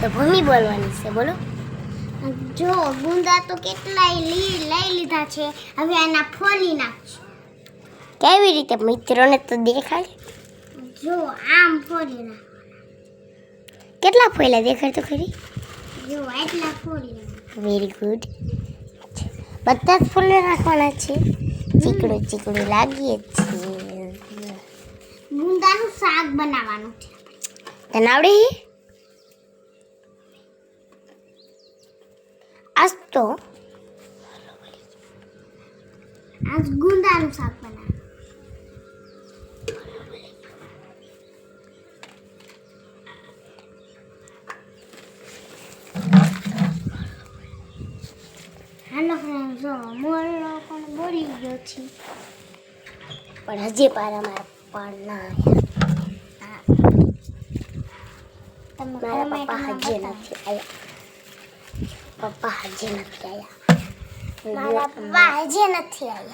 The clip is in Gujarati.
તો ભૂમિ બોલવાની છે, બોલો. જો ગુંદા તો કેટલાય લઈ લીધા છે, હવે આના ફોલી નાખશું. કેવી રીતે મિત્રોને તો દેખાય? જો આમ ફોલી નાખ. કેટલા ફોયલા દેખાડ તો ખરી. જો એટલા ફોલી નાખ. Very good. બધા જ ફૂલ નાખવાના છે. ચીકડું ચીકડું લાગીએ છીએ. ગુંદાનું શાક બનાવવાનું છે. તને આવડે છે? આજ તો આજ ગુંદાનું શાક બનાવવાનું. હાલો ફ્રેન્ડ, જો મોરલો પણ બોલી ગયો છે, પણ હજી પાર અમારા પણ ના આવ્યા. તમે મારા પપ્પા હજી કમેન્ટમાં નથી આવ્યા. પપ્પા હજી નથી આવ્યા. મારા પપ્પા હજી નથી આવ્યા.